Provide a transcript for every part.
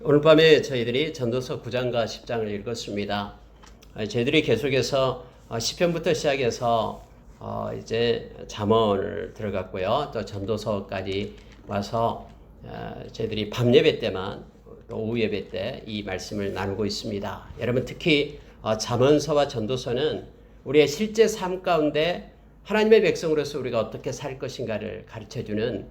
오늘 밤에 저희들이 전도서 9장과 10장을 읽었습니다. 저희들이 계속해서 시편부터 시작해서 이제 잠언을 들어갔고요. 또 전도서까지 와서 저희들이 밤 예배 때만 또 오후 예배 때 이 말씀을 나누고 있습니다. 여러분 특히 잠언서와 전도서는 우리의 실제 삶 가운데 하나님의 백성으로서 우리가 어떻게 살 것인가를 가르쳐주는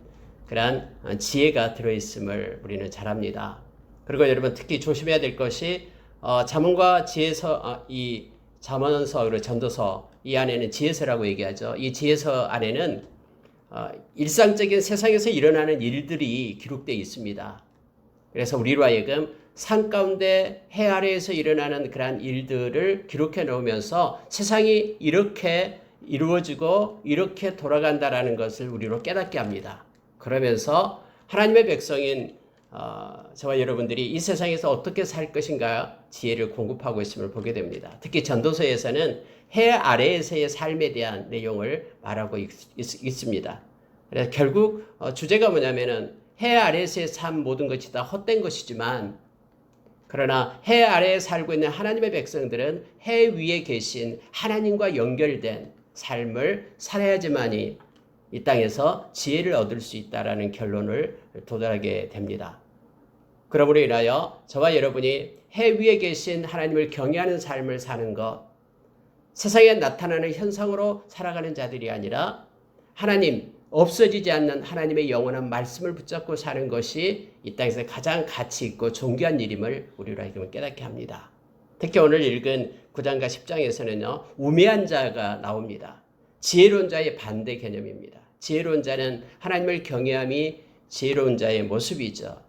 그러한 지혜가 들어있음을 우리는 잘 압니다. 그리고 여러분 특히 조심해야 될 것이 잠언과 지혜서, 이 잠언서 그리고 전도서 이 안에는 지혜서라고 얘기하죠. 이 지혜서 안에는 일상적인 세상에서 일어나는 일들이 기록되어 있습니다. 그래서 우리로 하여금 산 가운데 해 아래에서 일어나는 그러한 일들을 기록해 놓으면서 세상이 이렇게 이루어지고 이렇게 돌아간다라는 것을 우리로 깨닫게 합니다. 그러면서 하나님의 백성인 저와 여러분들이 이 세상에서 어떻게 살 것인가 지혜를 공급하고 있음을 보게 됩니다. 특히 전도서에서는 해 아래에서의 삶에 대한 내용을 말하고 있습니다. 그래서 결국 주제가 뭐냐면은 해 아래에서의 삶 모든 것이 다 헛된 것이지만 그러나 해 아래에 살고 있는 하나님의 백성들은 해 위에 계신 하나님과 연결된 삶을 살아야지만이 이 땅에서 지혜를 얻을 수 있다라는 결론을 도달하게 됩니다. 그러므로 인하여 저와 여러분이 해 위에 계신 하나님을 경외하는 삶을 사는 것, 세상에 나타나는 현상으로 살아가는 자들이 아니라 하나님, 없어지지 않는 하나님의 영원한 말씀을 붙잡고 사는 것이 이 땅에서 가장 가치 있고 존귀한 일임을 우리로 하여금 깨닫게 합니다. 특히 오늘 읽은 9장과 10장에서는요, 우매한 자가 나옵니다. 지혜로운 자의 반대 개념입니다. 지혜로운 자는 하나님을 경외함이 지혜로운 자의 모습이죠.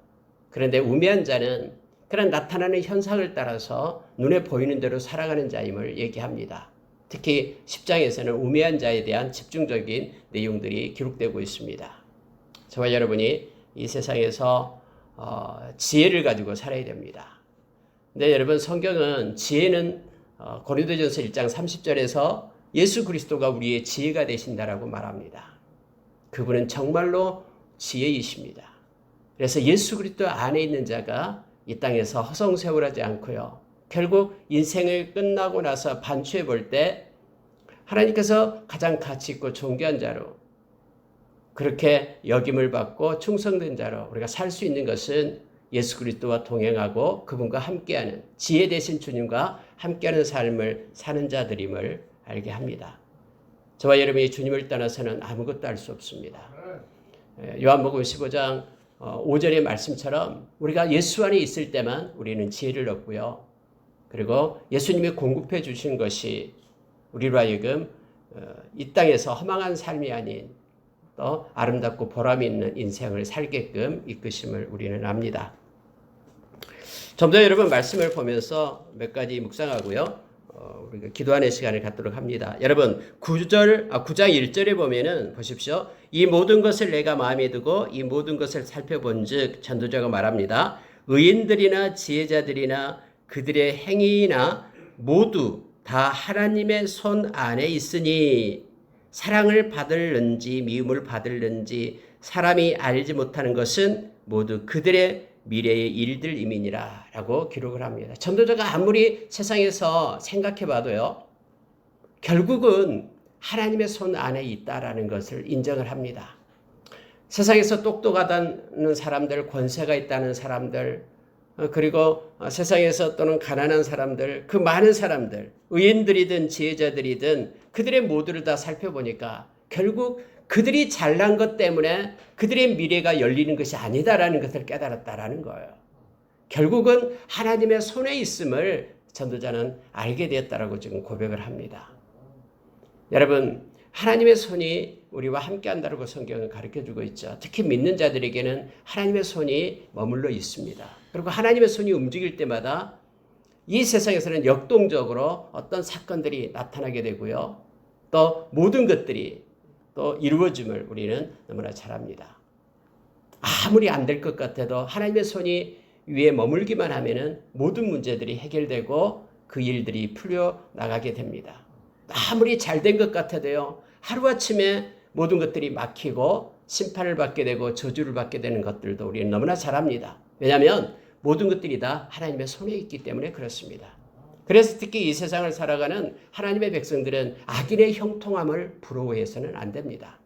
그런데 우매한 자는 그런 나타나는 현상을 따라서 눈에 보이는 대로 살아가는 자임을 얘기합니다. 특히 10장에서는 우매한 자에 대한 집중적인 내용들이 기록되고 있습니다. 저와 여러분이 이 세상에서 지혜를 가지고 살아야 됩니다. 근데 여러분 성경은 지혜는 고린도전서 1장 30절에서 예수 그리스도가 우리의 지혜가 되신다라고 말합니다. 그분은 정말로 지혜이십니다. 그래서 예수 그리스도 안에 있는 자가 이 땅에서 허송세월하지 않고요. 결국 인생을 끝나고 나서 반추해 볼 때 하나님께서 가장 가치 있고 존귀한 자로 그렇게 역임을 받고 충성된 자로 우리가 살 수 있는 것은 예수 그리스도와 동행하고 그분과 함께하는 지혜 되신 주님과 함께하는 삶을 사는 자들임을 알게 합니다. 저와 여러분이 주님을 떠나서는 아무것도 할 수 없습니다. 요한복음 15장 5절의 말씀처럼 우리가 예수 안에 있을 때만 우리는 지혜를 얻고요. 그리고 예수님이 공급해 주신 것이 우리로 하여금 이 땅에서 허망한 삶이 아닌 또 아름답고 보람이 있는 인생을 살게끔 이끄심을 우리는 압니다. 좀 더 여러분 말씀을 보면서 몇 가지 묵상하고요. 우리가 기도하는 시간을 갖도록 합니다. 여러분 9장 1절에 보면은 보십시오. 이 모든 것을 내가 마음에 두고 이 모든 것을 살펴본 즉 전도자가 말합니다. 의인들이나 지혜자들이나 그들의 행위나 모두 다 하나님의 손 안에 있으니 사랑을 받을는지 미움을 받을는지 사람이 알지 못하는 것은 모두 그들의 미래의 일들임이니라 라고 기록을 합니다. 전도자가 아무리 세상에서 생각해 봐도요. 결국은 하나님의 손 안에 있다라는 것을 인정을 합니다. 세상에서 똑똑하다는 사람들, 권세가 있다는 사람들, 그리고 세상에서 또는 가난한 사람들, 그 많은 사람들, 의인들이든 지혜자들이든 그들의 모두를 다 살펴보니까 결국 그들이 잘난 것 때문에 그들의 미래가 열리는 것이 아니다라는 것을 깨달았다라는 거예요. 결국은 하나님의 손에 있음을 전도자는 알게 되었다라고 지금 고백을 합니다. 여러분, 하나님의 손이 우리와 함께 한다고 성경은 가르쳐주고 있죠. 특히 믿는 자들에게는 하나님의 손이 머물러 있습니다. 그리고 하나님의 손이 움직일 때마다 이 세상에서는 역동적으로 어떤 사건들이 나타나게 되고요. 또 모든 것들이 또 이루어짐을 우리는 너무나 잘 압니다. 아무리 안 될 것 같아도 하나님의 손이 위에 머물기만 하면은 모든 문제들이 해결되고 그 일들이 풀려나가게 됩니다. 아무리 잘된 것 같아도요. 하루아침에 모든 것들이 막히고 심판을 받게 되고 저주를 받게 되는 것들도 우리는 너무나 잘 압니다. 왜냐하면 모든 것들이 다 하나님의 손에 있기 때문에 그렇습니다. 그래서 특히 이 세상을 살아가는 하나님의 백성들은 악인의 형통함을 부러워해서는 안 됩니다.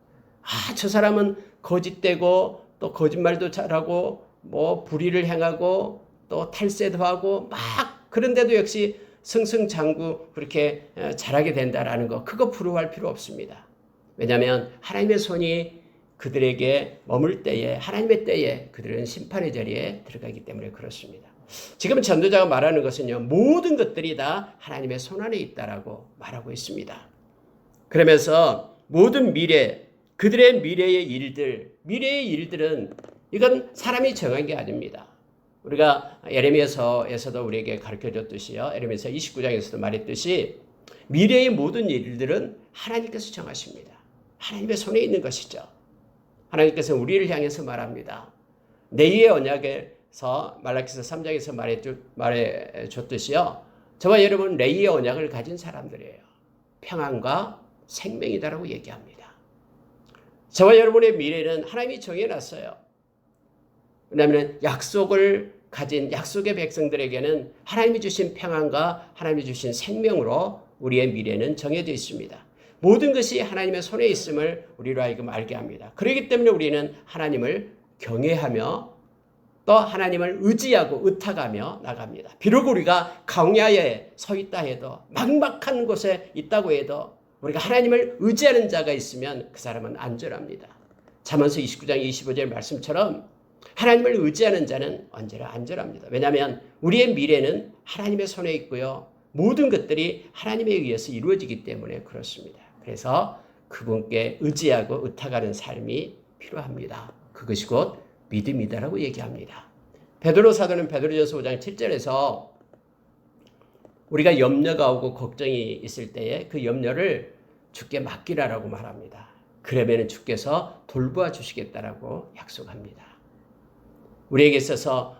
저 사람은 거짓되고 또 거짓말도 잘하고 뭐 불의를 행하고 또 탈세도 하고 막 그런데도 역시 승승장구 그렇게 잘하게 된다라는 거, 그거 부러워할 필요 없습니다. 왜냐하면 하나님의 손이 그들에게 머물 때에, 하나님의 때에 그들은 심판의 자리에 들어가기 때문에 그렇습니다. 지금 전도자가 말하는 것은요, 모든 것들이 다 하나님의 손 안에 있다라고 말하고 있습니다. 그러면서 모든 미래, 그들의 미래의 일들은 이건 사람이 정한 게 아닙니다. 우리가 예레미야서에서도 우리에게 가르쳐줬듯이요, 예레미야서 29장에서도 말했듯이 미래의 모든 일들은 하나님께서 정하십니다. 하나님의 손에 있는 것이죠. 하나님께서 우리를 향해서 말합니다. 내의 언약에서 말라기서 3장에서 말해줬듯이요, 저와 여러분 레이의 언약을 가진 사람들이에요. 평안과 생명이다라고 얘기합니다. 저와 여러분의 미래는 하나님이 정해놨어요. 왜냐하면 약속을 가진 약속의 백성들에게는 하나님이 주신 평안과 하나님이 주신 생명으로 우리의 미래는 정해져 있습니다. 모든 것이 하나님의 손에 있음을 우리로 하여금 알게 합니다. 그렇기 때문에 우리는 하나님을 경외하며 또 하나님을 의지하고 의탁하며 나갑니다. 비록 우리가 광야에 서 있다 해도, 막막한 곳에 있다고 해도 우리가 하나님을 의지하는 자가 있으면 그 사람은 안전합니다. 잠언서 29장 25절 말씀처럼 하나님을 의지하는 자는 언제나 안전합니다. 왜냐하면 우리의 미래는 하나님의 손에 있고요, 모든 것들이 하나님에 의해서 이루어지기 때문에 그렇습니다. 그래서 그분께 의지하고 의탁하는 삶이 필요합니다. 그것이 곧 믿음이다라고 얘기합니다. 베드로 사도는 베드로전서 5장 7절에서 우리가 염려가 오고 걱정이 있을 때에 그 염려를 주께 맡기라라고 말합니다. 그러면 주께서 돌보아 주시겠다라고 약속합니다. 우리에게 있어서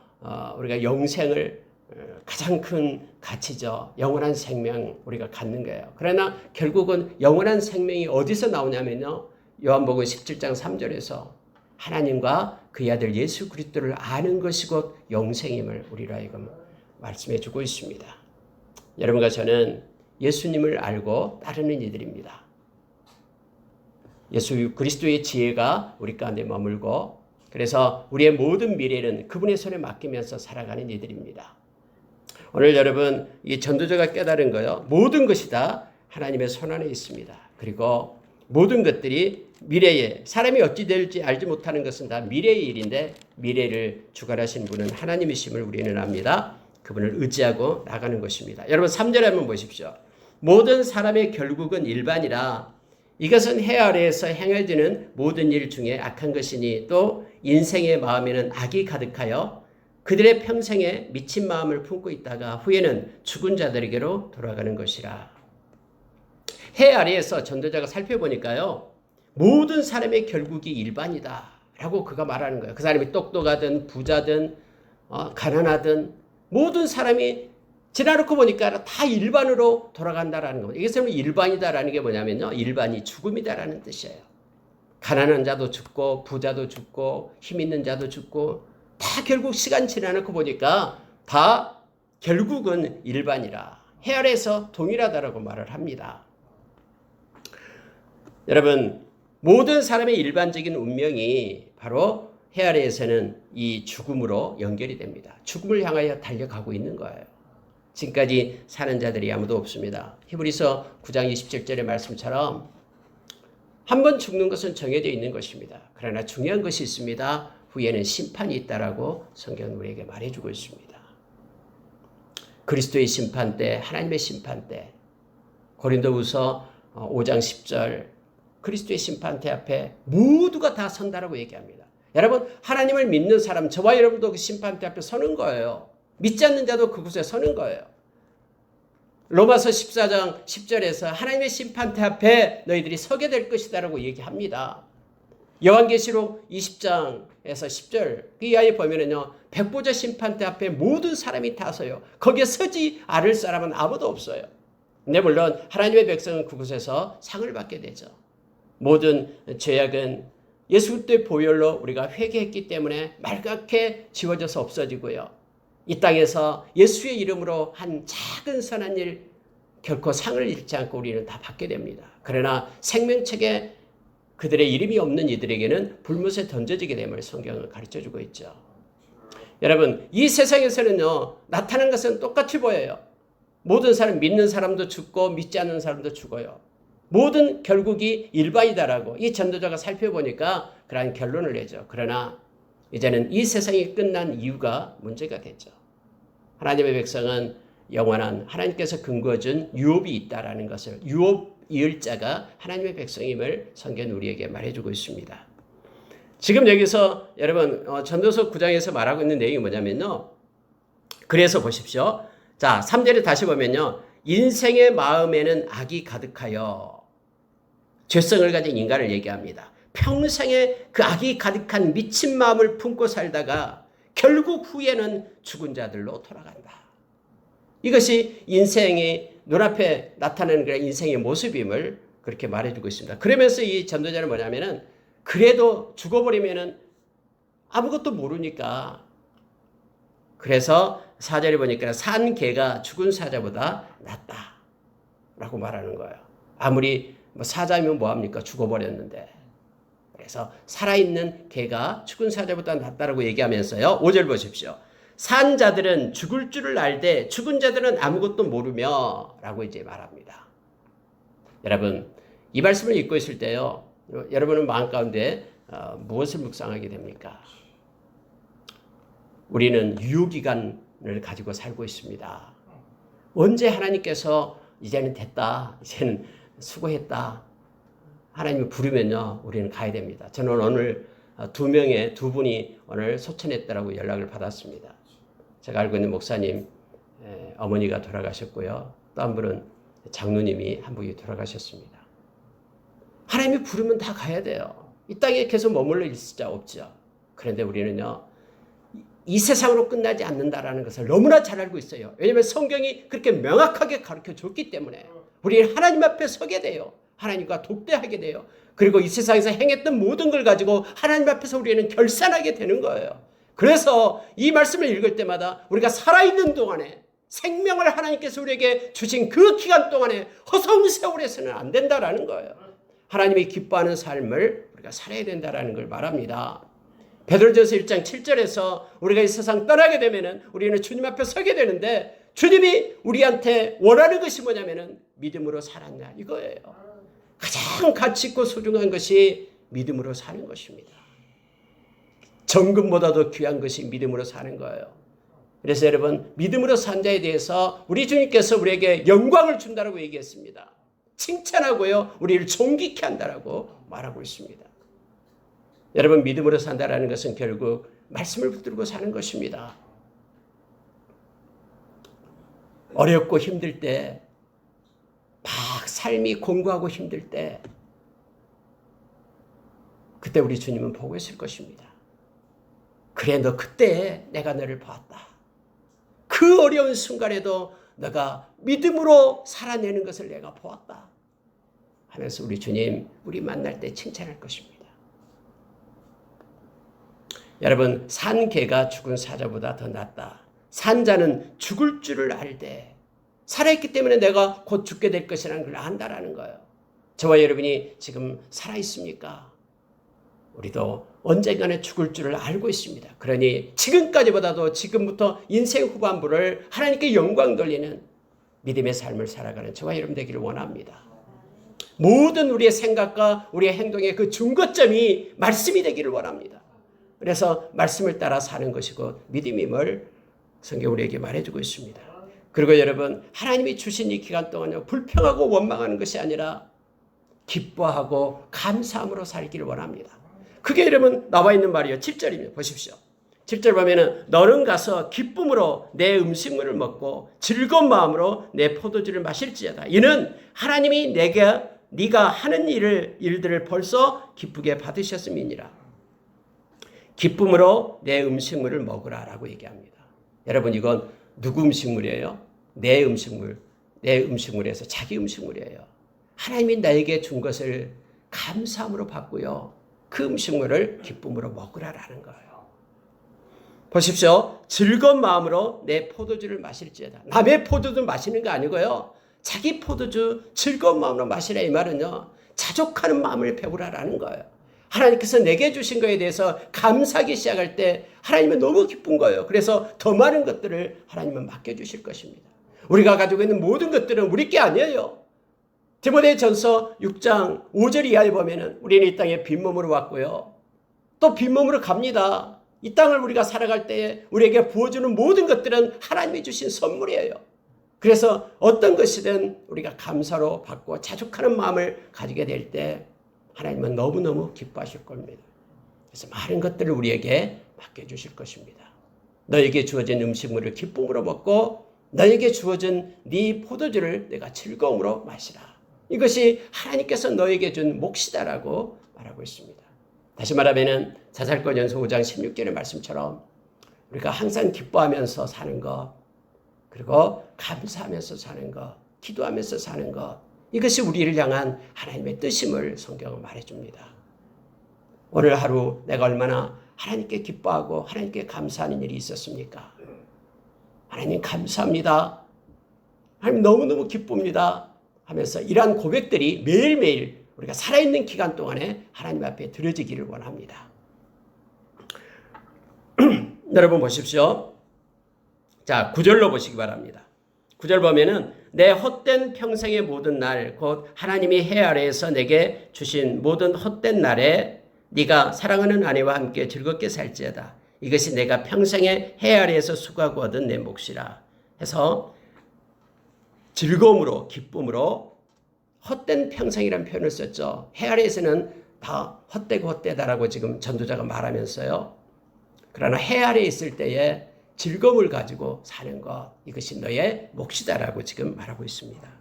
우리가 영생을 가장 큰 가치죠. 영원한 생명 우리가 갖는 거예요. 그러나 결국은 영원한 생명이 어디서 나오냐면요, 요한복음 17장 3절에서 하나님과 그의 아들 예수 그리스도를 아는 것이 곧 영생임을 우리로 하여금 말씀해 주고 있습니다. 여러분과 저는 예수님을 알고 따르는 이들입니다. 예수 그리스도의 지혜가 우리 가운데 머물고, 그래서 우리의 모든 미래는 그분의 손에 맡기면서 살아가는 이들입니다. 오늘 여러분, 이 전도자가 깨달은 거요, 모든 것이 다 하나님의 손 안에 있습니다. 그리고 모든 것들이 미래에, 사람이 어찌 될지 알지 못하는 것은 다 미래의 일인데 미래를 주관하신 분은 하나님이심을 우리는 압니다. 그분을 의지하고 나가는 것입니다. 여러분 3절에 한번 보십시오. 모든 사람의 결국은 일반이라 이것은 해 아래에서 행해지는 모든 일 중에 악한 것이니 또 인생의 마음에는 악이 가득하여 그들의 평생에 미친 마음을 품고 있다가 후에는 죽은 자들에게로 돌아가는 것이라. 해 아래에서 전도자가 살펴보니까요, 모든 사람의 결국이 일반이다 라고 그가 말하는 거예요. 그 사람이 똑똑하든 부자든 가난하든 모든 사람이 지나놓고 보니까 다 일반으로 돌아간다라는 겁니다. 이것은 일반이다라는 게 뭐냐면요, 일반이 죽음이다라는 뜻이에요. 가난한 자도 죽고 부자도 죽고 힘 있는 자도 죽고 다 결국 시간 지나놓고 보니까 다 결국은 일반이라, 해 아래에서 동일하다라고 말을 합니다. 여러분, 모든 사람의 일반적인 운명이 바로 해 아래에서는 이 죽음으로 연결이 됩니다. 죽음을 향하여 달려가고 있는 거예요. 지금까지 사는 자들이 아무도 없습니다. 히브리서 9장 27절의 말씀처럼 한 번 죽는 것은 정해져 있는 것입니다. 그러나 중요한 것이 있습니다. 후에는 심판이 있다라고 성경은 우리에게 말해주고 있습니다. 그리스도의 심판 때, 하나님의 심판 때, 고린도후서 5장 10절 그리스도의 심판대 앞에 모두가 다 선다라고 얘기합니다. 여러분, 하나님을 믿는 사람, 저와 여러분도 그 심판대 앞에 서는 거예요. 믿지 않는 자도 그곳에 서는 거예요. 로마서 14장 10절에서 하나님의 심판대 앞에 너희들이 서게 될 것이다라고 얘기합니다. 요한계시록 20장에서 10절 그 이하에 보면은요, 백보자 심판대 앞에 모든 사람이 다 서요. 거기에 서지 않을 사람은 아무도 없어요. 근데 물론 하나님의 백성은 그곳에서 상을 받게 되죠. 모든 죄악은 예수 그리스도의 보혈로 우리가 회개했기 때문에 말갛게 지워져서 없어지고요. 이 땅에서 예수의 이름으로 한 작은 선한 일 결코 상을 잃지 않고 우리는 다 받게 됩니다. 그러나 생명책에 그들의 이름이 없는 이들에게는 불못에 던져지게 됨을 성경은 가르쳐주고 있죠. 여러분, 이 세상에서는요, 나타난 것은 똑같이 보여요. 모든 사람, 믿는 사람도 죽고 믿지 않는 사람도 죽어요. 모든 결국이 일반이다라고 이 전도자가 살펴보니까 그러한 결론을 내죠. 그러나 이제는 이 세상이 끝난 이유가 문제가 됐죠. 하나님의 백성은 영원한 하나님께서 근거준 유업이 있다라는 것을, 유업 이을 자가 하나님의 백성임을 성경은 우리에게 말해주고 있습니다. 지금 여기서 여러분 전도서 9장에서 말하고 있는 내용이 뭐냐면요. 그래서 보십시오. 자, 3절에 다시 보면요. 인생의 마음에는 악이 가득하여 죄성을 가진 인간을 얘기합니다. 평생에 그 악이 가득한 미친 마음을 품고 살다가 결국 후에는 죽은 자들로 돌아간다. 이것이 인생이 눈앞에 나타나는 그런 인생의 모습임을 그렇게 말해주고 있습니다. 그러면서 이 전도자는 뭐냐면은 그래도 죽어버리면은 아무것도 모르니까 그래서 4절에 보니까 산 개가 죽은 사자보다 낫다라고 말하는 거예요. 아무리 사자면 뭐합니까? 죽어버렸는데. 그래서 살아있는 개가 죽은 사자보다 낫다라고 얘기하면서요. 5절 보십시오. 산 자들은 죽을 줄을 알되 죽은 자들은 아무것도 모르며 라고 이제 말합니다. 여러분, 이 말씀을 읽고 있을 때요. 여러분은 마음 가운데 무엇을 묵상하게 됩니까? 우리는 유효기간을 가지고 살고 있습니다. 언제 하나님께서 이제는 됐다, 이제는 수고했다, 하나님이 부르면요, 우리는 가야 됩니다. 저는 오늘 두 분이 오늘 소천했다라고 연락을 받았습니다. 제가 알고 있는 목사님 어머니가 돌아가셨고요. 또 한 분은 장로님이 한 분이 돌아가셨습니다. 하나님이 부르면 다 가야 돼요. 이 땅에 계속 머물러 있을 자 없죠. 그런데 우리는요, 이 세상으로 끝나지 않는다라는 것을 너무나 잘 알고 있어요. 왜냐하면 성경이 그렇게 명확하게 가르쳐 줬기 때문에 우리는 하나님 앞에 서게 돼요. 하나님과 독대하게 돼요. 그리고 이 세상에서 행했던 모든 걸 가지고 하나님 앞에서 우리는 결산하게 되는 거예요. 그래서 이 말씀을 읽을 때마다 우리가 살아있는 동안에 생명을 하나님께서 우리에게 주신 그 기간 동안에 허송 세월에서는 안 된다라는 거예요. 하나님이 기뻐하는 삶을 우리가 살아야 된다라는 걸 말합니다. 베드로전서 1장 7절에서 우리가 이 세상 떠나게 되면은 우리는 주님 앞에 서게 되는데 주님이 우리한테 원하는 것이 뭐냐면은 믿음으로 살았냐 이거예요. 가장 가치 있고 소중한 것이 믿음으로 사는 것입니다. 정금보다도 귀한 것이 믿음으로 사는 거예요. 그래서 여러분, 믿음으로 산 자에 대해서 우리 주님께서 우리에게 영광을 준다라고 얘기했습니다. 칭찬하고요, 우리를 존귀케 한다라고 말하고 있습니다. 여러분, 믿음으로 산다라는 것은 결국 말씀을 붙들고 사는 것입니다. 어렵고 힘들 때, 막 삶이 공고하고 힘들 때, 그때 우리 주님은 보고 있을 것입니다. 그래, 너 그때 내가 너를 보았다. 그 어려운 순간에도 너가 믿음으로 살아내는 것을 내가 보았다 하면서 우리 주님, 우리 만날 때 칭찬할 것입니다. 여러분, 산 개가 죽은 사자보다 더 낫다. 산 자는 죽을 줄을 알되 살아있기 때문에 내가 곧 죽게 될 것이라는 걸 안다라는 거예요. 저와 여러분이 지금 살아있습니까? 우리도 언젠가는 죽을 줄을 알고 있습니다. 그러니 지금까지보다도 지금부터 인생 후반부를 하나님께 영광 돌리는 믿음의 삶을 살아가는 저와 여러분 되기를 원합니다. 모든 우리의 생각과 우리의 행동의 그 중거점이 말씀이 되기를 원합니다. 그래서 말씀을 따라 사는 것이고 믿음임을 성경 우리에게 말해주고 있습니다. 그리고 여러분, 하나님이 주신 이 기간 동안요, 불평하고 원망하는 것이 아니라 기뻐하고 감사함으로 살기를 원합니다. 그게 여러분 나와 있는 말이에요. 7절이면 보십시오. 7절 보면은 너는 가서 기쁨으로 내 음식물을 먹고 즐거운 마음으로 내 포도주를 마실지어다. 이는 하나님이 네가 하는 일들을 벌써 기쁘게 받으셨음이니라. 기쁨으로 내 음식물을 먹으라라고 얘기합니다. 여러분, 이건 누구 음식물이에요? 내 음식물. 내 음식물에서 자기 음식물이에요. 하나님이 나에게 준 것을 감사함으로 받고요, 그 음식물을 기쁨으로 먹으라라는 거예요. 보십시오. 즐거운 마음으로 내 포도주를 마실지어다. 남의 포도주 마시는 거 아니고요. 자기 포도주 즐거운 마음으로 마시라. 이 말은요, 자족하는 마음을 배우라라는 거예요. 하나님께서 내게 주신 것에 대해서 감사하기 시작할 때 하나님은 너무 기쁜 거예요. 그래서 더 많은 것들을 하나님은 맡겨주실 것입니다. 우리가 가지고 있는 모든 것들은 우리 게 아니에요. 디모데전서 6장 5절 이하에 보면은 우리는 이 땅에 빈몸으로 왔고요. 또 빈몸으로 갑니다. 이 땅을 우리가 살아갈 때에 우리에게 부어주는 모든 것들은 하나님이 주신 선물이에요. 그래서 어떤 것이든 우리가 감사로 받고 자족하는 마음을 가지게 될 때 하나님은 너무너무 기뻐하실 겁니다. 그래서 많은 것들을 우리에게 맡겨주실 것입니다. 너에게 주어진 음식물을 기쁨으로 먹고 너에게 주어진 네 포도주를 내가 즐거움으로 마시라. 이것이 하나님께서 너에게 준 몫이다라고 말하고 있습니다. 다시 말하면 자살권연서 5장 16절의 말씀처럼 우리가 항상 기뻐하면서 사는 것, 그리고 감사하면서 사는 것, 기도하면서 사는 것, 이것이 우리를 향한 하나님의 뜻임을 성경은 말해줍니다. 오늘 하루 내가 얼마나 하나님께 기뻐하고 하나님께 감사하는 일이 있었습니까? 하나님 감사합니다. 하나님 너무너무 기쁩니다 하면서 이러한 고백들이 매일매일 우리가 살아있는 기간 동안에 하나님 앞에 드려지기를 원합니다. 여러분 보십시오. 자, 9절로 보시기 바랍니다. 9절 보면은 내 헛된 평생의 모든 날, 곧 하나님이 해 아래에서 내게 주신 모든 헛된 날에 네가 사랑하는 아내와 함께 즐겁게 살지어다. 이것이 내가 평생에 해 아래에서 수고하고 얻은 내 몫이라. 해서 즐거움으로, 기쁨으로 헛된 평생이라는 표현을 썼죠. 해 아래에서는 다 헛되고 헛되다라고 지금 전도자가 말하면서요. 그러나 해 아래에 있을 때에 즐거움을 가지고 사는 것, 이것이 너의 몫이다라고 지금 말하고 있습니다.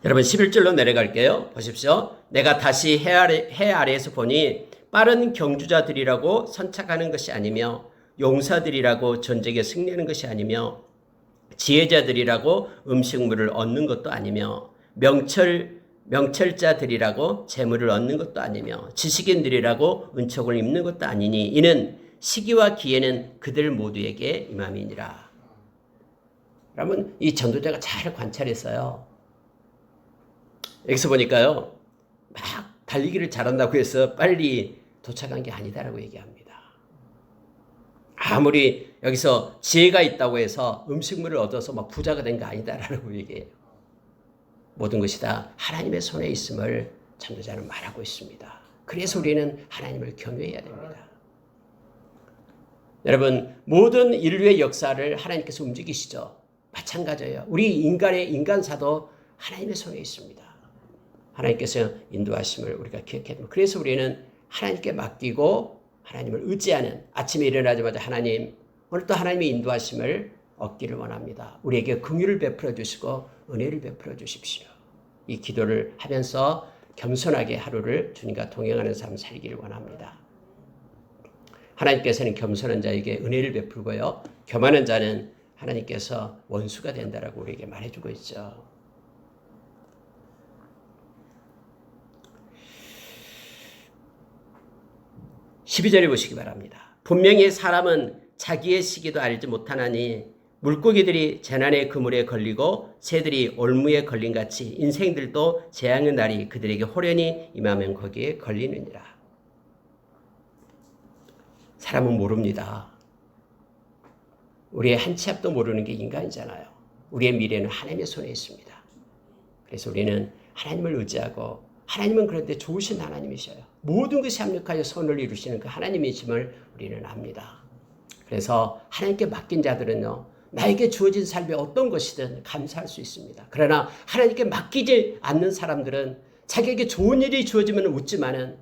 여러분 11절로 내려갈게요. 보십시오. 내가 다시 해 아래에서 보니 빠른 경주자들이라고 선착하는 것이 아니며 용사들이라고 전쟁에 승리하는 것이 아니며 지혜자들이라고 음식물을 얻는 것도 아니며 명철자들이라고 재물을 얻는 것도 아니며 지식인들이라고 은총을 입는 것도 아니니 이는 시기와 기회는 그들 모두에게 임함이니라. 여러분 이 전도자가 잘 관찰했어요. 여기서 보니까요, 막 달리기를 잘한다고 해서 빨리 도착한 게 아니다라고 얘기합니다. 아무리 여기서 지혜가 있다고 해서 음식물을 얻어서 막 부자가 된 거 아니다라고 얘기해요. 모든 것이 다 하나님의 손에 있음을 전도자는 말하고 있습니다. 그래서 우리는 하나님을 경외해야 됩니다. 여러분 모든 인류의 역사를 하나님께서 움직이시죠. 마찬가지예요. 우리 인간사도 하나님의 손에 있습니다. 하나님께서 인도하심을 우리가 기억해야 됩니다. 그래서 우리는 하나님께 맡기고 하나님을 의지하는, 아침에 일어나자마자 하나님, 오늘 또 하나님의 인도하심을 얻기를 원합니다. 우리에게 긍휼을 베풀어 주시고 은혜를 베풀어 주십시오. 이 기도를 하면서 겸손하게 하루를 주님과 동행하는 삶 살기를 원합니다. 하나님께서는 겸손한 자에게 은혜를 베풀고요, 교만한 자는 하나님께서 원수가 된다라고 우리에게 말해주고 있죠. (12절에) 보시기 바랍니다. 분명히 사람은 자기의 시기도 알지 못하나니 물고기들이 재난의 그물에 걸리고 새들이 올무에 걸린 같이 인생들도 재앙의 날이 그들에게 호련히 임하면 거기에 걸리느니라. 사람은 모릅니다. 우리의 한 치 앞도 모르는 게 인간이잖아요. 우리의 미래는 하나님의 손에 있습니다. 그래서 우리는 하나님을 의지하고, 하나님은 그런데 좋으신 하나님이셔요. 모든 것이 합력하여 선을 이루시는 그 하나님이심을 우리는 압니다. 그래서 하나님께 맡긴 자들은요, 나에게 주어진 삶에 어떤 것이든 감사할 수 있습니다. 그러나 하나님께 맡기지 않는 사람들은 자기에게 좋은 일이 주어지면 웃지만은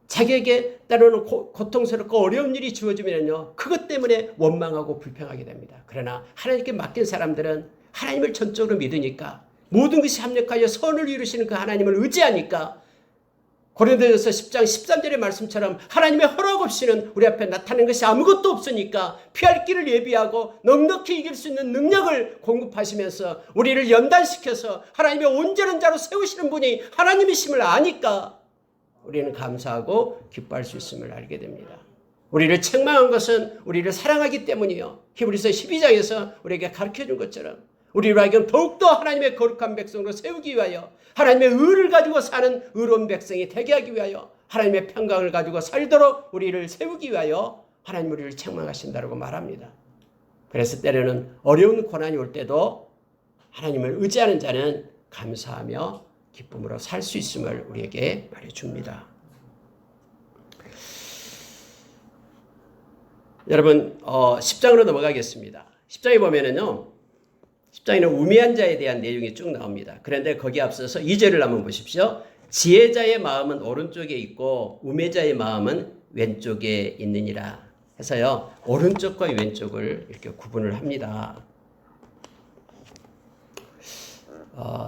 자기에게 때로는 고통스럽고 어려운 일이 주어지면요, 그것 때문에 원망하고 불평하게 됩니다. 그러나 하나님께 맡긴 사람들은 하나님을 전적으로 믿으니까, 모든 것이 합력하여 선을 이루시는 그 하나님을 의지하니까, 고린도전서 10장 13절의 말씀처럼 하나님의 허락 없이는 우리 앞에 나타나는 것이 아무것도 없으니까 피할 길을 예비하고 넉넉히 이길 수 있는 능력을 공급하시면서 우리를 연단시켜서 하나님의 온전한 자로 세우시는 분이 하나님이심을 아니까 우리는 감사하고 기뻐할 수 있음을 알게 됩니다. 우리를 책망한 것은 우리를 사랑하기 때문이요. 히브리서 12장에서 우리에게 가르쳐준 것처럼 우리로 하여금 더욱더 하나님의 거룩한 백성으로 세우기 위하여 하나님의 의를 가지고 사는 의로운 백성이 되게 하기 위하여 하나님의 평강을 가지고 살도록 우리를 세우기 위하여 하나님 우리를 책망하신다고 말합니다. 그래서 때로는 어려운 고난이 올 때도 하나님을 의지하는 자는 감사하며 기쁨으로 살 수 있음을 우리에게 말해줍니다. 여러분 10장으로 넘어가겠습니다. 10장에 보면은요. 10장에는 우매한 자에 대한 내용이 쭉 나옵니다. 그런데 거기에 앞서서 2절을 한번 보십시오. 지혜자의 마음은 오른쪽에 있고 우매자의 마음은 왼쪽에 있느니라 해서요. 오른쪽과 왼쪽을 이렇게 구분을 합니다.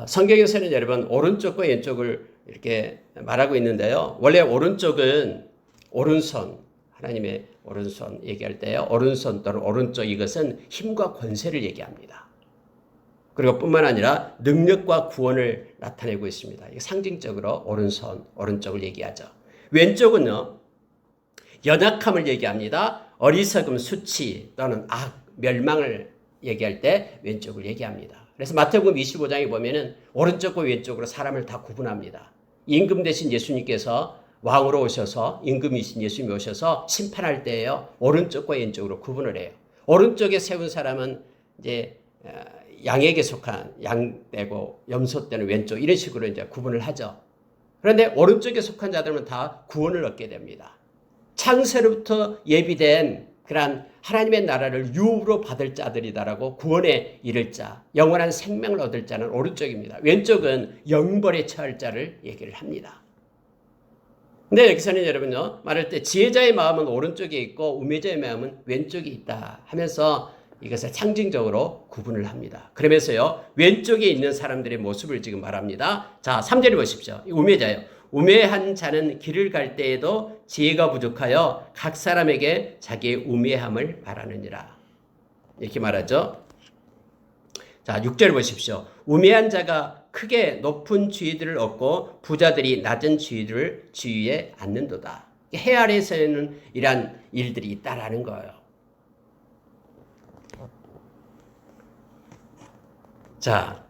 성경에서는 여러분 오른쪽과 왼쪽을 이렇게 말하고 있는데요. 원래 오른쪽은 오른손, 하나님의 오른손 얘기할 때요. 오른손 또는 오른쪽 이것은 힘과 권세를 얘기합니다. 그리고 뿐만 아니라 능력과 구원을 나타내고 있습니다. 상징적으로 오른손, 오른쪽을 얘기하죠. 왼쪽은요. 연약함을 얘기합니다. 어리석음, 수치 또는 악, 멸망을 얘기할 때 왼쪽을 얘기합니다. 그래서 마태복음 25장에 보면은 오른쪽과 왼쪽으로 사람을 다 구분합니다. 임금 대신 예수님께서 왕으로 오셔서 임금이신 예수님이 오셔서 심판할 때에요. 오른쪽과 왼쪽으로 구분을 해요. 오른쪽에 세운 사람은 이제 양에게 속한 양떼고 염소떼는 왼쪽 이런 식으로 이제 구분을 하죠. 그런데 오른쪽에 속한 자들은 다 구원을 얻게 됩니다. 창세로부터 예비된 그러한 하나님의 나라를 유업으로 받을 자들이다라고 구원에 이를 자, 영원한 생명을 얻을 자는 오른쪽입니다. 왼쪽은 영벌에 처할 자를 얘기를 합니다. 근데 여기서는 여러분요, 말할 때 지혜자의 마음은 오른쪽에 있고 우매자의 마음은 왼쪽에 있다 하면서 이것을 상징적으로 구분을 합니다. 그러면서요, 왼쪽에 있는 사람들의 모습을 지금 말합니다. 자, 3절을 보십시오. 우매자요. 우매한 자는 길을 갈 때에도 지혜가 부족하여 각 사람에게 자기의 우매함을 말하느니라. 이렇게 말하죠. 자, 6절 보십시오. 우매한 자가 크게 높은 지위들을 얻고 부자들이 낮은 지위에 앉는도다. 해 아래에서는 이러한 일들이 있다라는 거예요. 자,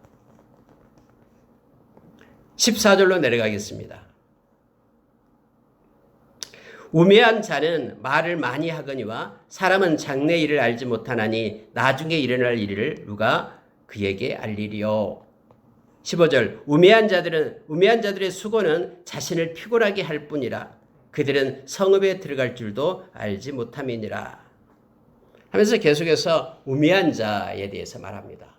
14절로 내려가겠습니다. 우매한 자는 말을 많이 하거니와 사람은 장래 일을 알지 못하나니 나중에 일어날 일을 누가 그에게 알리리요. 15절 우매한 자들의 수고는 자신을 피곤하게 할 뿐이라 그들은 성읍에 들어갈 줄도 알지 못함이니라 하면서 계속해서 우매한 자에 대해서 말합니다.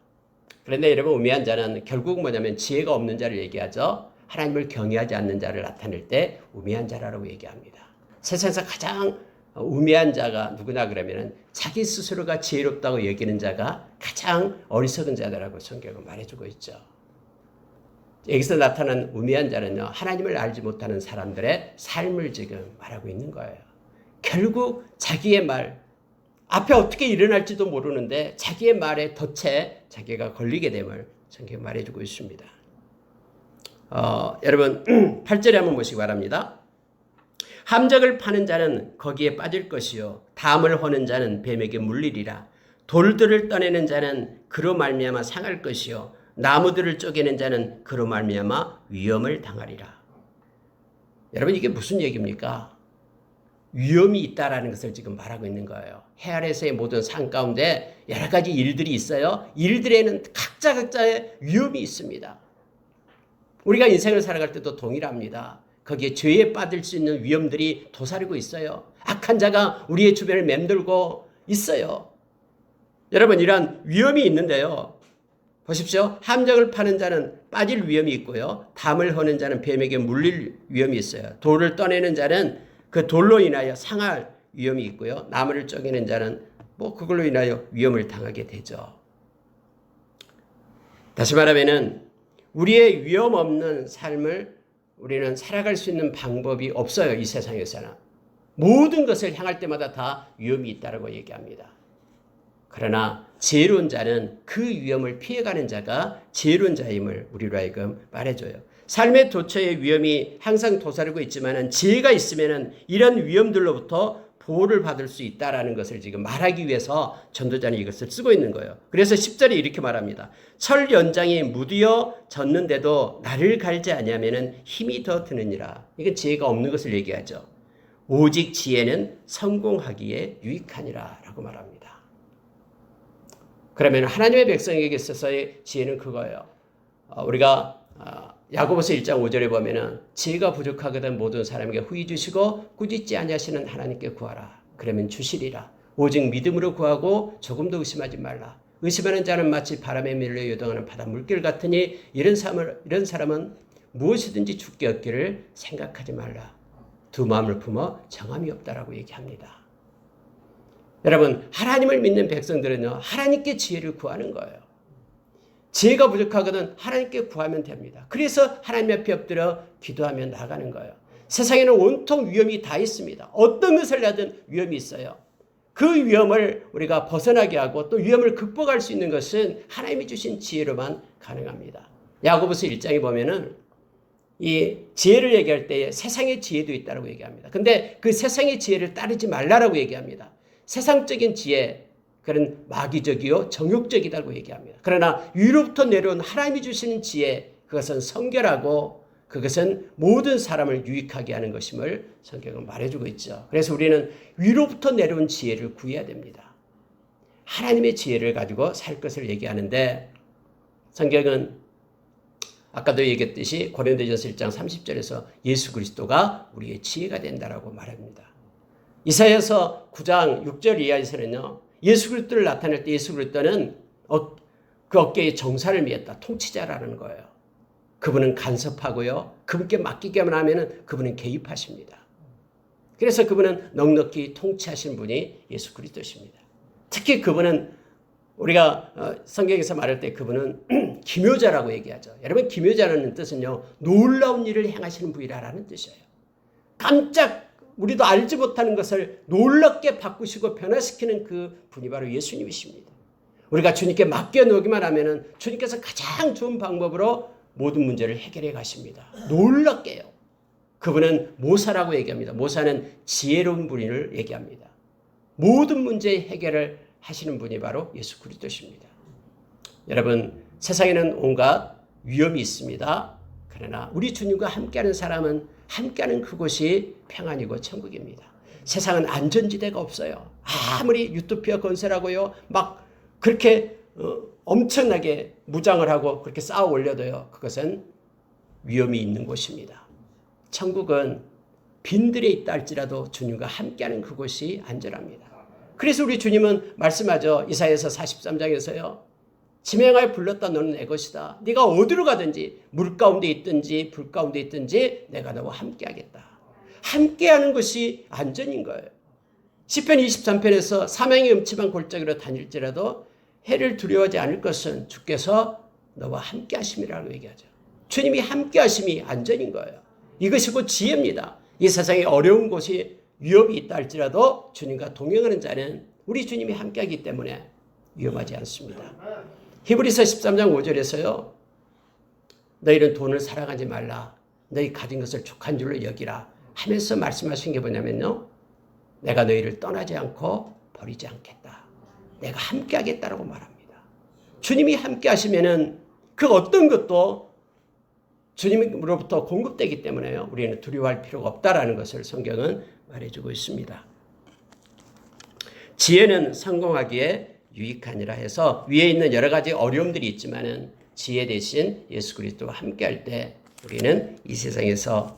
그런데 여러분 우매한 자는 결국 뭐냐면 지혜가 없는 자를 얘기하죠. 하나님을 경외하지 않는 자를 나타낼 때 우매한 자라고 얘기합니다. 세상에서 가장 우매한 자가 누구나 그러면 자기 스스로가 지혜롭다고 여기는 자가 가장 어리석은 자다라고 성경은 말해주고 있죠. 여기서 나타난 우매한 자는요, 하나님을 알지 못하는 사람들의 삶을 지금 말하고 있는 거예요. 결국 자기의 말, 앞에 어떻게 일어날지도 모르는데 자기의 말에 덫에 자기가 걸리게 됨을 성경이 말해주고 있습니다. 여러분 8절에 한번 보시기 바랍니다. 함정을 파는 자는 거기에 빠질 것이요 담을 허는 자는 뱀에게 물리리라. 돌들을 떠내는 자는 그로 말미암아 상할 것이요 나무들을 쪼개는 자는 그로 말미암아 위험을 당하리라. 여러분 이게 무슨 얘기입니까? 위험이 있다라는 것을 지금 말하고 있는 거예요. 해 아래에서의 모든 삶 가운데 여러 가지 일들이 있어요. 일들에는 각자의 위험이 있습니다. 우리가 인생을 살아갈 때도 동일합니다. 거기에 죄에 빠질 수 있는 위험들이 도사리고 있어요. 악한 자가 우리의 주변을 맴돌고 있어요. 여러분 이러한 위험이 있는데요. 보십시오. 함정을 파는 자는 빠질 위험이 있고요. 담을 허는 자는 뱀에게 물릴 위험이 있어요. 돌을 떠내는 자는 그 돌로 인하여 상할 위험이 있고요. 나무를 쪼개는 자는 그걸로 인하여 위험을 당하게 되죠. 다시 말하면은 우리의 위험 없는 삶을 우리는 살아갈 수 있는 방법이 없어요. 이 세상에서는. 모든 것을 향할 때마다 다 위험이 있다고 얘기합니다. 그러나 지혜로운 자는 그 위험을 피해가는 자가 지혜로운 자임을 우리로 하여금 말해줘요. 삶의 도처의 위험이 항상 도사리고 있지만은 지혜가 있으면은 이런 위험들로부터 보호를 받을 수 있다라는 것을 지금 말하기 위해서 전도자는 이것을 쓰고 있는 거예요. 그래서 10절에 이렇게 말합니다. 철 연장이 무디어 졌는데도 나를 갈지 아니하면은 힘이 더 드느니라. 이건 지혜가 없는 것을 얘기하죠. 오직 지혜는 성공하기에 유익하니라 라고 말합니다. 그러면 하나님의 백성에게 있어서의 지혜는 그거예요. 우리가 야고보서 1장 5절에 보면은 지혜가 부족하거든 모든 사람에게 후히 주시고 꾸짖지 아니하시는 하나님께 구하라. 그러면 주시리라. 오직 믿음으로 구하고 조금도 의심하지 말라. 의심하는 자는 마치 바람에 밀려 요동하는 바다 물결 같으니 이런 사람은 무엇이든지 죽게 얻기를 생각하지 말라. 두 마음을 품어 정함이 없다라고 얘기합니다. 여러분, 하나님을 믿는 백성들은요, 하나님께 지혜를 구하는 거예요. 지혜가 부족하거든 하나님께 구하면 됩니다. 그래서 하나님 앞에 엎드려 기도하며 나가는 거예요. 세상에는 온통 위험이 다 있습니다. 어떤 것을 하든 위험이 있어요. 그 위험을 우리가 벗어나게 하고 또 위험을 극복할 수 있는 것은 하나님이 주신 지혜로만 가능합니다. 야고보서 1장에 보면은 이 지혜를 얘기할 때에 세상의 지혜도 있다고 얘기합니다. 근데 그 세상의 지혜를 따르지 말라라고 얘기합니다. 세상적인 지혜, 그런 마귀적이요 정욕적이라고 얘기합니다. 그러나 위로부터 내려온 하나님이 주시는 지혜, 그것은 성결하고 그것은 모든 사람을 유익하게 하는 것임을 성경은 말해주고 있죠. 그래서 우리는 위로부터 내려온 지혜를 구해야 됩니다. 하나님의 지혜를 가지고 살 것을 얘기하는데 성경은 아까도 얘기했듯이 고린도전서 1장 30절에서 예수 그리스도가 우리의 지혜가 된다라고 말합니다. 이사야서 9장 6절 이하에서는요. 예수 그리스도를 나타낼 때 예수 그리스도는 그 어깨에 정사를 메었다. 통치자라는 거예요. 그분은 간섭하고요. 그분께 맡기기만 하면 그분은 개입하십니다. 그래서 그분은 넉넉히 통치하신 분이 예수 그리스도십니다. 특히 그분은 우리가 성경에서 말할 때 그분은 기묘자라고 얘기하죠. 여러분, 기묘자라는 뜻은요. 놀라운 일을 행하시는 분이라는 뜻이에요. 깜짝 우리도 알지 못하는 것을 놀랍게 바꾸시고 변화시키는 그 분이 바로 예수님이십니다. 우리가 주님께 맡겨놓기만 하면 주님께서 가장 좋은 방법으로 모든 문제를 해결해 가십니다. 놀랍게요. 그분은 모사라고 얘기합니다. 모사는 지혜로운 분을 얘기합니다. 모든 문제의 해결을 하시는 분이 바로 예수 그리스도십니다. 여러분, 세상에는 온갖 위험이 있습니다. 그러나 우리 주님과 함께하는 사람은 함께하는 그곳이 평안이고 천국입니다. 세상은 안전지대가 없어요. 아무리 유토피아 건설하고요. 막 그렇게 엄청나게 무장을 하고 그렇게 쌓아 올려도요. 그것은 위험이 있는 곳입니다. 천국은 빈들에 있다 할지라도 주님과 함께하는 그곳이 안전합니다. 그래서 우리 주님은 말씀하죠. 이사야서 43장에서요. 지명하여 불렀다 너는 내 것이다. 네가 어디로 가든지 물 가운데 있든지 불 가운데 있든지 내가 너와 함께하겠다. 함께하는 것이 안전인 거예요. 시편 23편에서 사망의 음침한 골짜기로 다닐지라도 해를 두려워하지 않을 것은 주께서 너와 함께하심이라고 얘기하죠. 주님이 함께하심이 안전인 거예요. 이것이 곧 지혜입니다. 이 세상에 어려운 곳이 위협이 있다 할지라도 주님과 동행하는 자는 우리 주님이 함께하기 때문에 위험하지 않습니다. 히브리서 13장 5절에서요. 너희는 돈을 사랑하지 말라. 너희 가진 것을 족한 줄로 여기라 하면서 말씀하신 게 뭐냐면요. 내가 너희를 떠나지 않고 버리지 않겠다. 내가 함께 하겠다라고 말합니다. 주님이 함께 하시면은 그 어떤 것도 주님으로부터 공급되기 때문에요. 우리는 두려워할 필요가 없다라는 것을 성경은 말해주고 있습니다. 지혜는 성공하기에 유익하니라 해서 위에 있는 여러 가지 어려움들이 있지만은 지혜 대신 예수 그리스도와 함께할 때 우리는 이 세상에서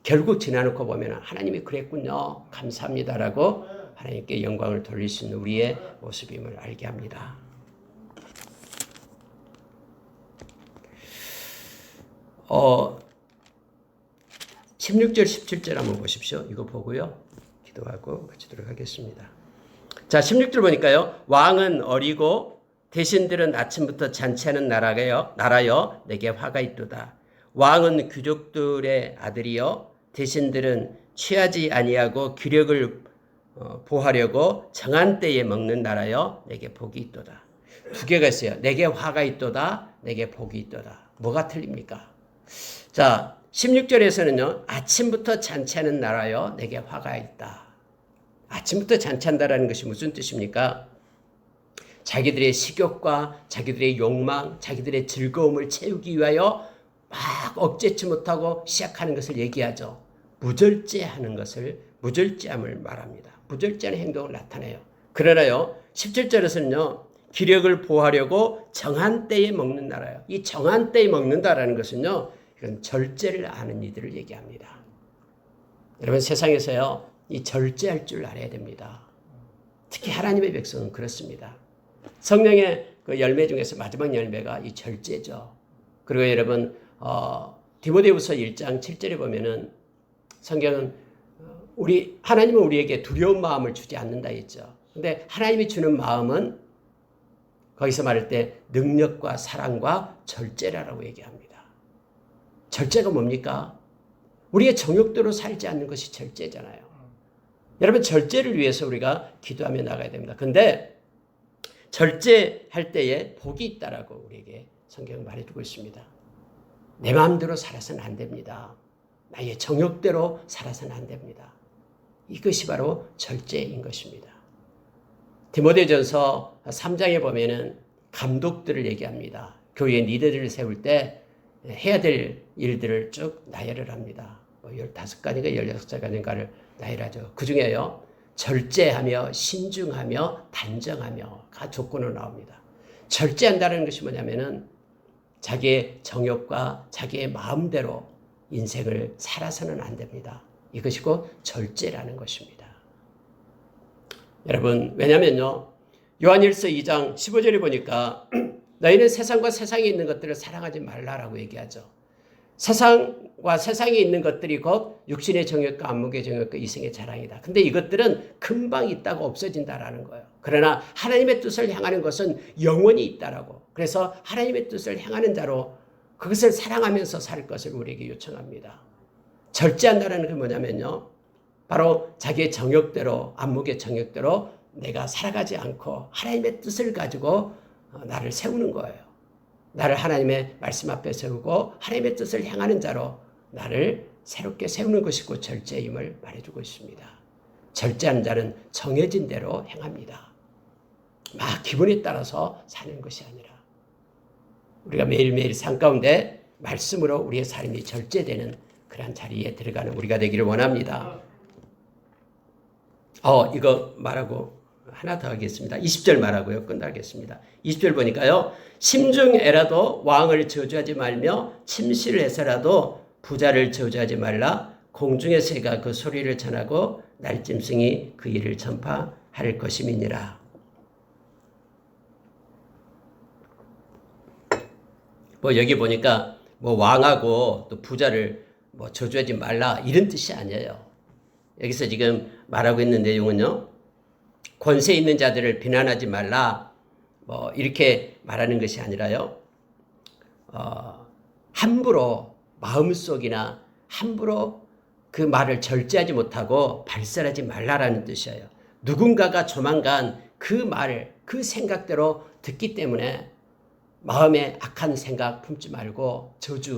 결국 지나놓고 보면 하나님이 그랬군요. 감사합니다라고 하나님께 영광을 돌릴 수 있는 우리의 모습임을 알게 합니다. 어, 16절 17절 한번 보십시오. 이거 보고요. 기도하고 마치도록 하겠습니다. 자, 16절 보니까요. 왕은 어리고 대신들은 아침부터 잔치하는 나라여 내게 화가 있도다. 왕은 귀족들의 아들이요 대신들은 취하지 아니하고 기력을 보하려고 정한 때에 먹는 나라여 내게 복이 있도다. 두 개가 있어요. 내게 화가 있도다. 내게 복이 있도다. 뭐가 틀립니까? 자, 16절에서는요. 아침부터 잔치하는 나라여 내게 화가 있다. 아침부터 잔치한다라는 것이 무슨 뜻입니까? 자기들의 식욕과 자기들의 욕망, 자기들의 즐거움을 채우기 위하여 막 억제치 못하고 시작하는 것을 얘기하죠. 무절제하는 것을 무절제함을 말합니다. 무절제하는 행동을 나타내요. 그러나요. 17절에서는요. 기력을 보호하려고 정한 때에 먹는 나라요. 이 정한 때에 먹는다라는 것은요. 이건 절제를 아는 이들을 얘기합니다. 여러분 세상에서요. 이 절제할 줄 알아야 됩니다. 특히 하나님의 백성은 그렇습니다. 성령의 그 열매 중에서 마지막 열매가 이 절제죠. 그리고 여러분 디모데후서 1장 7절에 보면은 성경은 하나님은 우리에게 두려운 마음을 주지 않는다 했죠. 근데 하나님이 주는 마음은 거기서 말할 때 능력과 사랑과 절제라고 얘기합니다. 절제가 뭡니까? 우리의 정욕대로 살지 않는 것이 절제잖아요. 여러분 절제를 위해서 우리가 기도하며 나가야 됩니다. 근데 절제할 때에 복이 있다라고 우리에게 성경은 말해주고 있습니다. 내 마음대로 살아서는 안 됩니다. 나의 정욕대로 살아서는 안 됩니다. 이것이 바로 절제인 것입니다. 디모데전서 3장에 보면은 감독들을 얘기합니다. 교회 리더들을 세울 때 해야 될 일들을 쭉 나열을 합니다. 15가지인가 16가지인가를 나열하죠. 그 중에요. 절제하며 신중하며 단정하며가 조건으로 나옵니다. 절제한다는 것이 뭐냐면은 자기의 정욕과 자기의 마음대로 인생을 살아서는 안 됩니다. 이것이 곧 절제라는 것입니다. 여러분 왜냐면요. 요한일서 2장 15절에 보니까 너희는 세상과 세상에 있는 것들을 사랑하지 말라라고 얘기하죠. 세상과 세상에 있는 것들이 곧 육신의 정욕과 안목의 정욕과 이생의 자랑이다. 근데 이것들은 금방 있다가 없어진다라는 거예요. 그러나 하나님의 뜻을 향하는 것은 영원히 있다라고. 그래서 하나님의 뜻을 향하는 자로 그것을 사랑하면서 살 것을 우리에게 요청합니다. 절제한다는 게 뭐냐면요. 바로 자기의 정욕대로 안목의 정욕대로 내가 살아가지 않고 하나님의 뜻을 가지고 나를 세우는 거예요. 나를 하나님의 말씀 앞에 세우고 하나님의 뜻을 향하는 자로 나를 새롭게 세우는 것이고 절제임을 말해주고 있습니다. 절제하는 자는 정해진 대로 행합니다. 막 기분에 따라서 사는 것이 아니라 우리가 매일매일 삶 가운데 말씀으로 우리의 삶이 절제되는 그런 자리에 들어가는 우리가 되기를 원합니다. 이거 말하고 하나 더 하겠습니다. 20절 말하고요. 끝나겠습니다. 20절 보니까요. 심중에라도 왕을 저주하지 말며 침실을 해서라도 부자를 저주하지 말라. 공중의 새가 그 소리를 전하고 날짐승이 그 일을 전파할 것임이니라. 여기 보니까 왕하고 또 부자를 저주하지 말라 이런 뜻이 아니에요. 여기서 지금 말하고 있는 내용은요. 권세 있는 자들을 비난하지 말라 이렇게 말하는 것이 아니라요. 함부로 마음속이나 함부로 그 말을 절제하지 못하고 발설하지 말라라는 뜻이에요. 누군가가 조만간 그 말을 그 생각대로 듣기 때문에 마음에 악한 생각 품지 말고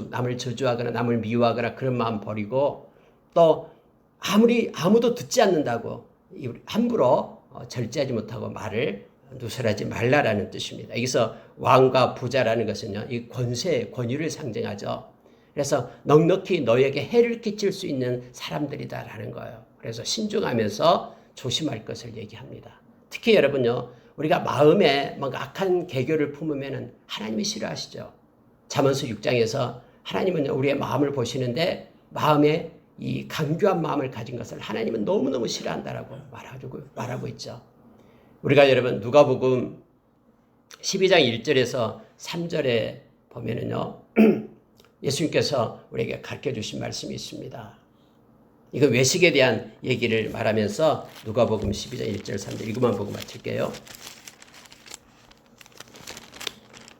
남을 저주하거나 남을 미워하거나 그런 마음 버리고 또 아무도 듣지 않는다고 함부로 절제하지 못하고 말을 누설하지 말라라는 뜻입니다. 여기서 왕과 부자라는 것은요, 이 권위를 상징하죠. 그래서 넉넉히 너에게 해를 끼칠 수 있는 사람들이다라는 거예요. 그래서 신중하면서 조심할 것을 얘기합니다. 특히 여러분요, 우리가 마음에 뭔가 악한 계교를 품으면 하나님이 싫어하시죠. 잠언서 6장에서 하나님은 우리의 마음을 보시는데 마음에 이 강교한 마음을 가진 것을 하나님은 너무너무 싫어한다라고 말하고 있죠. 우리가 여러분 누가복음 12장 1절에서 3절에 보면은요. 예수님께서 우리에게 가르쳐 주신 말씀이 있습니다. 이거 외식에 대한 얘기를 말하면서 누가복음 12장 1절 3절 이것만 보고 마칠게요.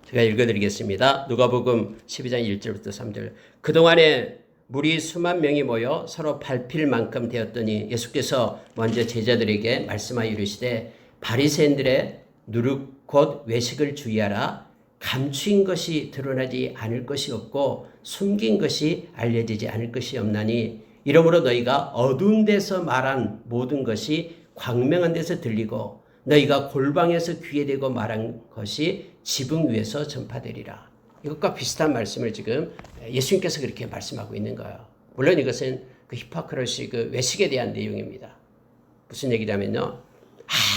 제가 읽어드리겠습니다. 누가복음 12장 1절부터 3절. 그동안에 무리 수만 명이 모여 서로 밟힐 만큼 되었더니 예수께서 먼저 제자들에게 말씀하여 이르시되 바리새인들의 누룩 곧 외식을 주의하라. 감추인 것이 드러나지 않을 것이 없고 숨긴 것이 알려지지 않을 것이 없나니 이러므로 너희가 어두운 데서 말한 모든 것이 광명한 데서 들리고 너희가 골방에서 귀에 대고 말한 것이 지붕 위에서 전파되리라. 이것과 비슷한 말씀을 지금 예수님께서 그렇게 말씀하고 있는 거예요. 물론 이것은 그 히포크라시 그 외식에 대한 내용입니다. 무슨 얘기냐면요.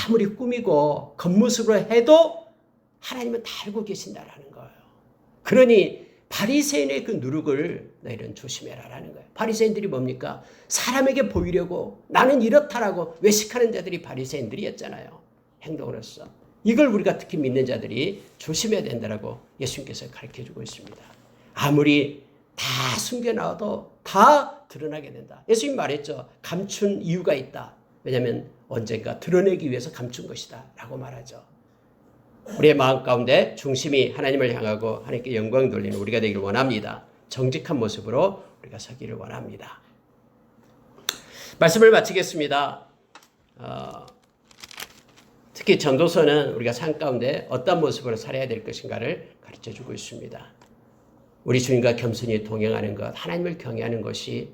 아무리 꾸미고 겉모습으로 해도 하나님은 다 알고 계신다라는 거예요. 그러니 바리새인의 그 누룩을 너희는 조심해라라는 거예요. 바리새인들이 뭡니까? 사람에게 보이려고 나는 이렇다라고 외식하는 자들이 바리새인들이었잖아요. 행동으로서. 이걸 우리가 특히 믿는 자들이 조심해야 된다라고 예수님께서 가르쳐주고 있습니다. 아무리 다 숨겨놔도 다 드러나게 된다. 예수님 말했죠. 감춘 이유가 있다. 왜냐하면 언젠가 드러내기 위해서 감춘 것이다 라고 말하죠. 우리의 마음 가운데 중심이 하나님을 향하고 하나님께 영광 돌리는 우리가 되기를 원합니다. 정직한 모습으로 우리가 서기를 원합니다. 말씀을 마치겠습니다. 특히 전도서는 우리가 삶 가운데 어떤 모습으로 살아야 될 것인가를 가르쳐주고 있습니다. 우리 주님과 겸손히 동행하는 것, 하나님을 경외하는 것이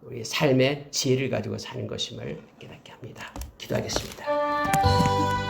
우리 삶의 지혜를 가지고 사는 것임을 깨닫게 합니다. 기도하겠습니다.